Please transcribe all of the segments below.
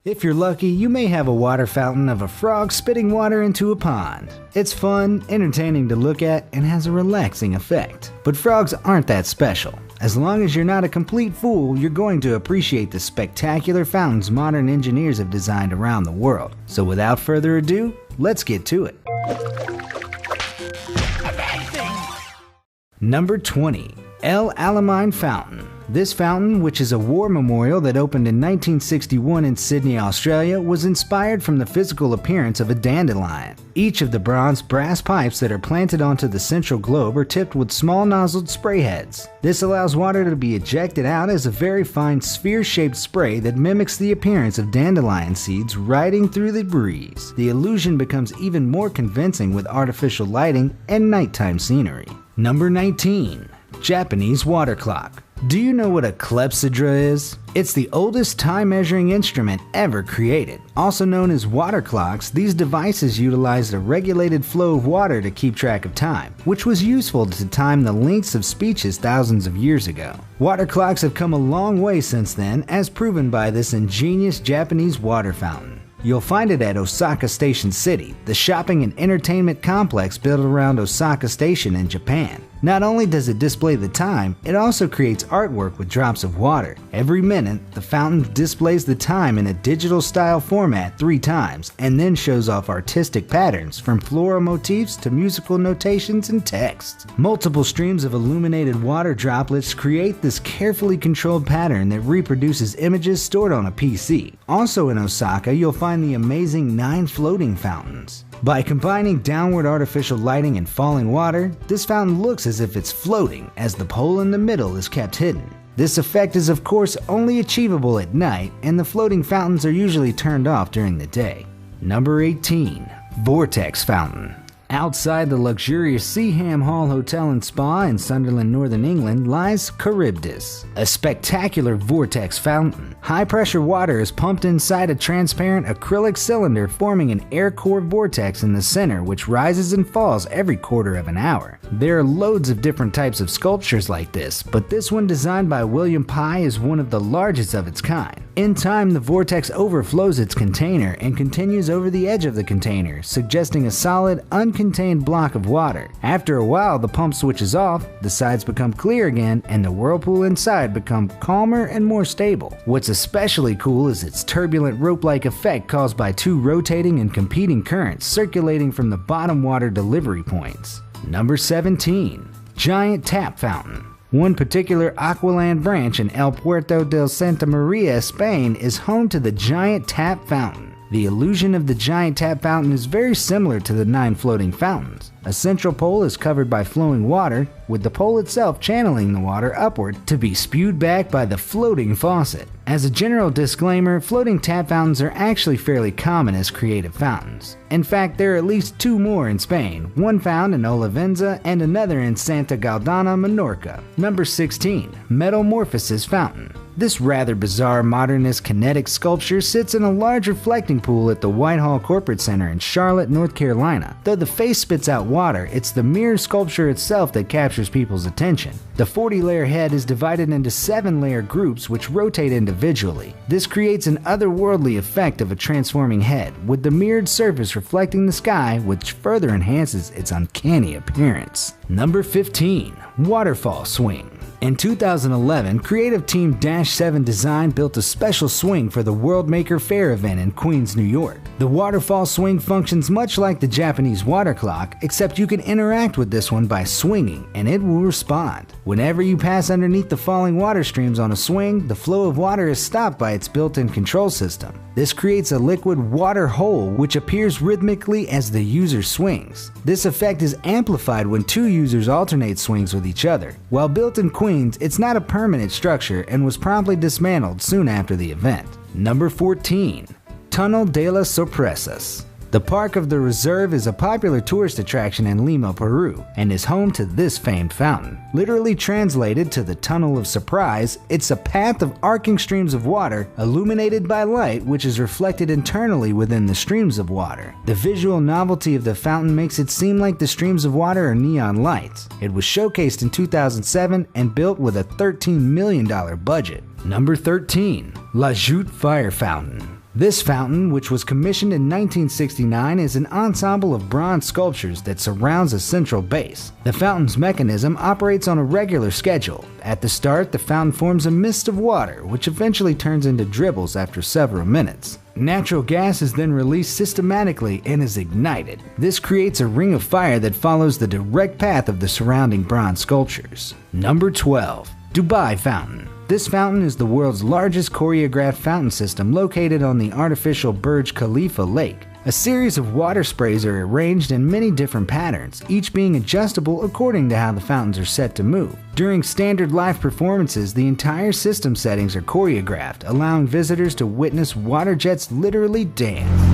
If you're lucky, you may have a water fountain of a frog spitting water into a pond. It's fun, entertaining to look at, and has a relaxing effect. But frogs aren't that special. As long as you're not a complete fool, you're going to appreciate the spectacular fountains modern engineers have designed around the world. So without further ado, let's get to it. Number 20. El Alamein Fountain. This fountain, which is a war memorial that opened in 1961 in Sydney, Australia, was inspired from the physical appearance of a dandelion. Each of the bronze brass pipes that are planted onto the central globe are tipped with small nozzled spray heads. This allows water to be ejected out as a very fine sphere-shaped spray that mimics the appearance of dandelion seeds riding through the breeze. The illusion becomes even more convincing with artificial lighting and nighttime scenery. Number 19. Japanese water clock. Do you know what a clepsydra is? It's the oldest time-measuring instrument ever created. Also known as water clocks, these devices utilized a regulated flow of water to keep track of time, which was useful to time the lengths of speeches thousands of years ago. Water clocks have come a long way since then, as proven by this ingenious Japanese water fountain. You'll find it at Osaka Station City, the shopping and entertainment complex built around Osaka Station in Japan. Not only does it display the time, it also creates artwork with drops of water. Every minute, the fountain displays the time in a digital style format 3 times, and then shows off artistic patterns from floral motifs to musical notations and text. Multiple streams of illuminated water droplets create this carefully controlled pattern that reproduces images stored on a PC. Also in Osaka, you'll find the amazing 9 floating fountains. By combining downward artificial lighting and falling water, this fountain looks as if it's floating, as the pole in the middle is kept hidden. This effect is of course only achievable at night, and the floating fountains are usually turned off during the day. Number 18. Vortex Fountain. Outside the luxurious Seaham Hall Hotel and Spa in Sunderland, Northern England, lies Charybdis, a spectacular vortex fountain. High-pressure water is pumped inside a transparent acrylic cylinder, forming an air-core vortex in the center, which rises and falls every quarter of an hour. There are loads of different types of sculptures like this, but this one designed by William Pye is one of the largest of its kind. In time, the vortex overflows its container and continues over the edge of the container, suggesting a solid, uncontained block of water. After a while, the pump switches off, the sides become clear again, and the whirlpool inside becomes calmer and more stable. What's especially cool is its turbulent rope-like effect caused by 2 rotating and competing currents circulating from the bottom water delivery points. Number 17. Giant Tap Fountain. One particular Aqualand branch in El Puerto del Santa Maria, Spain, is home to the Giant Tap Fountain. The illusion of the Giant Tap Fountain is very similar to the 9 floating fountains. A central pole is covered by flowing water, with the pole itself channeling the water upward to be spewed back by the floating faucet. As a general disclaimer, floating tap fountains are actually fairly common as creative fountains. In fact, there are at least 2 more in Spain, one found in Olivenza and another in Santa Gadana, Menorca. Number 16. Metamorphosis Fountain. This rather bizarre modernist kinetic sculpture sits in a large reflecting pool at the Whitehall Corporate Center in Charlotte, North Carolina. Though the face spits out water, it's the mirror sculpture itself that captures people's attention. The 40-layer head is divided into 7-layer groups which rotate individually. This creates an otherworldly effect of a transforming head, with the mirrored surface reflecting the sky, which further enhances its uncanny appearance. Number 15. Waterfall Swing. In 2011, creative team Dash 7 Design built a special swing for the World Maker Faire event in Queens, New York. The waterfall swing functions much like the Japanese water clock, except you can interact with this one by swinging, and it will respond. Whenever you pass underneath the falling water streams on a swing, the flow of water is stopped by its built-in control system. This creates a liquid water hole which appears rhythmically as the user swings. This effect is amplified when 2 users alternate swings with each other. While built in Queens, it's not a permanent structure and was promptly dismantled soon after the event. Number 14. Tunnel de las Sorpresas. The Park of the Reserve is a popular tourist attraction in Lima, Peru, and is home to this famed fountain. Literally translated to the Tunnel of Surprise, it's a path of arcing streams of water illuminated by light which is reflected internally within the streams of water. The visual novelty of the fountain makes it seem like the streams of water are neon lights. It was showcased in 2007 and built with a $13 million budget. Number 13. La Joute Fire Fountain. This fountain, which was commissioned in 1969, is an ensemble of bronze sculptures that surrounds a central base. The fountain's mechanism operates on a regular schedule. At the start, the fountain forms a mist of water, which eventually turns into dribbles after several minutes. Natural gas is then released systematically and is ignited. This creates a ring of fire that follows the direct path of the surrounding bronze sculptures. Number 12. Dubai Fountain. This fountain is the world's largest choreographed fountain system located on the artificial Burj Khalifa lake. A series of water sprays are arranged in many different patterns, each being adjustable according to how the fountains are set to move. During standard live performances, the entire system settings are choreographed, allowing visitors to witness water jets literally dance.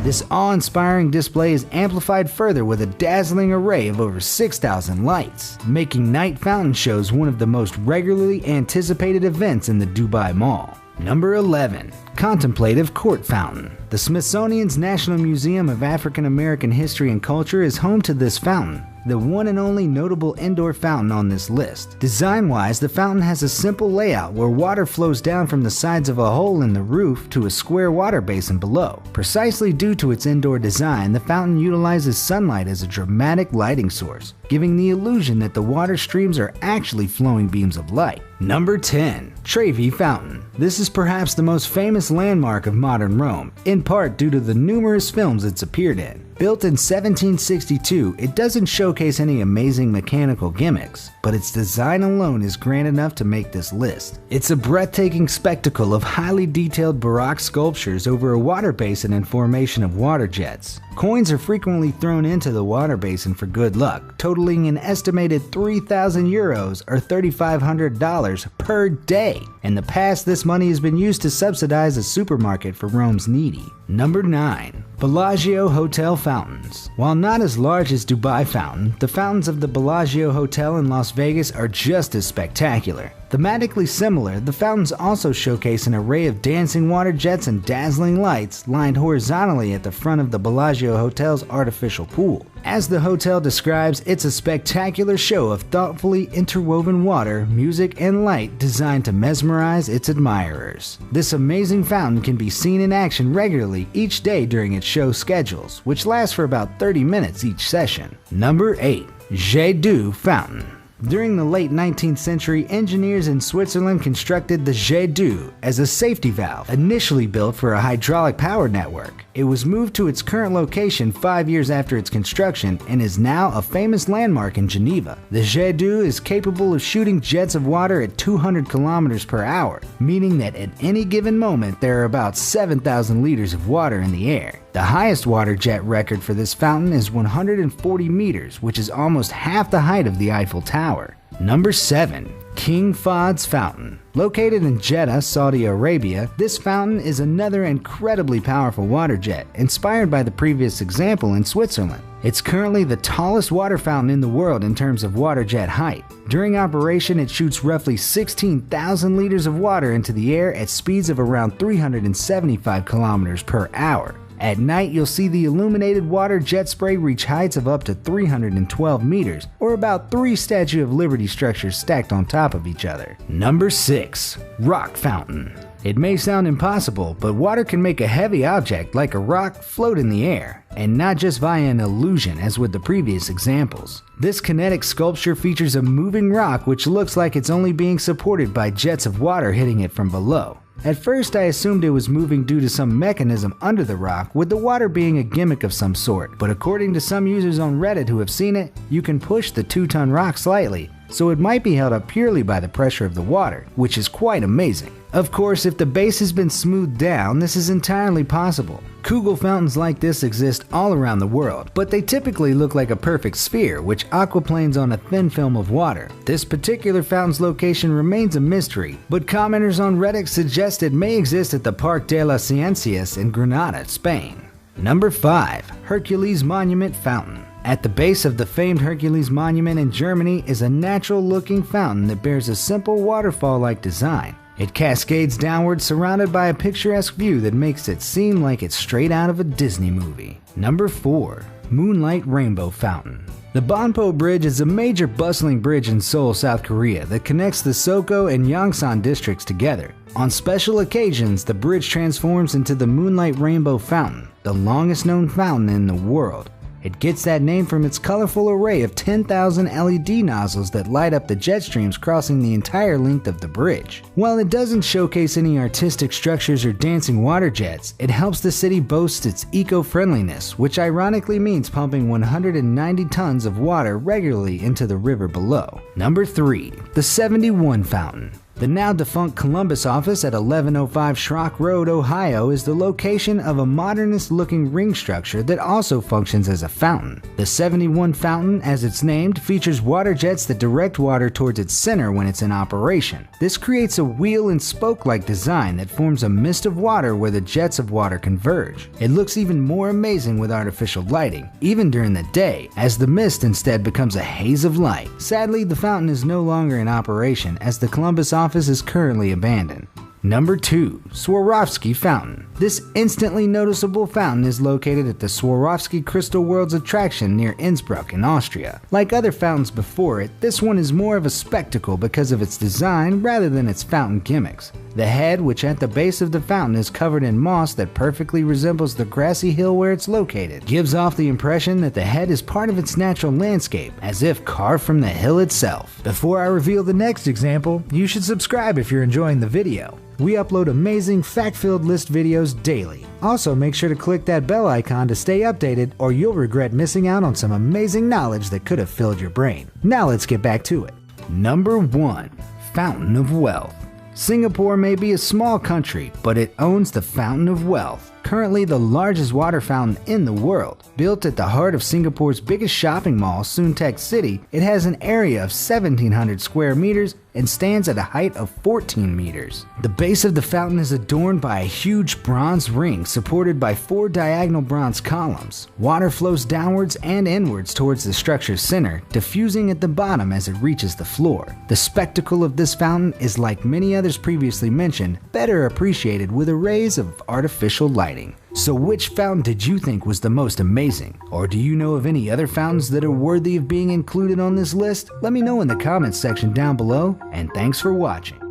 This awe-inspiring display is amplified further with a dazzling array of over 6,000 lights, making night fountain shows one of the most regularly anticipated events in the Dubai Mall. Number 11. Contemplative Court Fountain. The Smithsonian's National Museum of African American History and Culture is home to this fountain, the one and only notable indoor fountain on this list. Design-wise, the fountain has a simple layout where water flows down from the sides of a hole in the roof to a square water basin below. Precisely due to its indoor design, the fountain utilizes sunlight as a dramatic lighting source, giving the illusion that the water streams are actually flowing beams of light. Number 10. Trevi Fountain. This is perhaps the most famous landmark of modern Rome, in part due to the numerous films it's appeared in. Built in 1762, it doesn't showcase any amazing mechanical gimmicks, but its design alone is grand enough to make this list. It's a breathtaking spectacle of highly detailed Baroque sculptures over a water basin and formation of water jets. Coins are frequently thrown into the water basin for good luck, totaling an estimated 3,000 euros or $3,500 per day. In the past, this money has been used to subsidize a supermarket for Rome's needy. Number 9. Bellagio Hotel Fountains. While not as large as Dubai Fountain, the fountains of the Bellagio Hotel in Las Vegas are just as spectacular. Thematically similar, the fountains also showcase an array of dancing water jets and dazzling lights lined horizontally at the front of the Bellagio Hotel's artificial pool. As the hotel describes, it's a spectacular show of thoughtfully interwoven water, music, and light designed to mesmerize its admirers. This amazing fountain can be seen in action regularly each day during its show schedules, which last for about 30 minutes each session. Number 8. Jet d'eau Fountain. During the late 19th century, engineers in Switzerland constructed the jet d'eau as a safety valve, initially built for a hydraulic power network. It was moved to its current location 5 years after its construction and is now a famous landmark in Geneva. The jet d'eau is capable of shooting jets of water at 200 kilometers per hour, meaning that at any given moment there are about 7,000 liters of water in the air. The highest water jet record for this fountain is 140 meters, which is almost half the height of the Eiffel Tower. Number 7. King Fahd's Fountain. Located in Jeddah, Saudi Arabia, this fountain is another incredibly powerful water jet, inspired by the previous example in Switzerland. It's currently the tallest water fountain in the world in terms of water jet height. During operation, it shoots roughly 16,000 liters of water into the air at speeds of around 375 kilometers per hour. At night, you'll see the illuminated water jet spray reach heights of up to 312 meters, or about 3 Statue of Liberty structures stacked on top of each other. Number 6. Rock Fountain. It may sound impossible, but water can make a heavy object like a rock float in the air, and not just via an illusion as with the previous examples. This kinetic sculpture features a moving rock which looks like it's only being supported by jets of water hitting it from below. At first I assumed it was moving due to some mechanism under the rock, with the water being a gimmick of some sort, but according to some users on Reddit who have seen it, you can push the 2-ton rock slightly, so it might be held up purely by the pressure of the water, which is quite amazing. Of course, if the base has been smoothed down, this is entirely possible. Kugel fountains like this exist all around the world, but they typically look like a perfect sphere which aquaplanes on a thin film of water. This particular fountain's location remains a mystery, but commenters on Reddit suggest it may exist at the Parque de las Ciencias in Granada, Spain. Number 5. Hercules Monument Fountain. At the base of the famed Hercules Monument in Germany is a natural-looking fountain that bears a simple waterfall-like design. It cascades downward, surrounded by a picturesque view that makes it seem like it's straight out of a Disney movie. Number 4. Moonlight Rainbow Fountain. The Bonpo Bridge is a major bustling bridge in Seoul, South Korea that connects the Soko and Yongsan districts together. On special occasions, the bridge transforms into the Moonlight Rainbow Fountain, the longest known fountain in the world. It gets that name from its colorful array of 10,000 LED nozzles that light up the jet streams crossing the entire length of the bridge. While it doesn't showcase any artistic structures or dancing water jets, it helps the city boast its eco-friendliness, which ironically means pumping 190 tons of water regularly into the river below. Number 3. The 71 Fountain. The now defunct Columbus office at 1105 Schrock Road, Ohio is the location of a modernist-looking ring structure that also functions as a fountain. The 71 Fountain, as it's named, features water jets that direct water towards its center when it's in operation. This creates a wheel and spoke-like design that forms a mist of water where the jets of water converge. It looks even more amazing with artificial lighting, even during the day, as the mist instead becomes a haze of light. Sadly, the fountain is no longer in operation as the Columbus office is currently abandoned. Number 2. Swarovski Fountain. This instantly noticeable fountain is located at the Swarovski Crystal Worlds attraction near Innsbruck in Austria. Like other fountains before it, this one is more of a spectacle because of its design rather than its fountain gimmicks. The head, which at the base of the fountain is covered in moss that perfectly resembles the grassy hill where it's located, gives off the impression that the head is part of its natural landscape, as if carved from the hill itself. Before I reveal the next example, you should subscribe if you're enjoying the video. We upload amazing fact-filled list videos daily. Also, make sure to click that bell icon to stay updated or you'll regret missing out on some amazing knowledge that could have filled your brain. Now let's get back to it. Number 1. Fountain of Wealth. Singapore may be a small country, but it owns the Fountain of Wealth, currently the largest water fountain in the world. Built at the heart of Singapore's biggest shopping mall, Suntec City, it has an area of 1,700 square meters and stands at a height of 14 meters. The base of the fountain is adorned by a huge bronze ring supported by 4 diagonal bronze columns. Water flows downwards and inwards towards the structure's center, diffusing at the bottom as it reaches the floor. The spectacle of this fountain is, like many others previously mentioned, better appreciated with arrays of artificial lighting. So which fountain did you think was the most amazing? Or do you know of any other fountains that are worthy of being included on this list? Let me know in the comments section down below, and thanks for watching.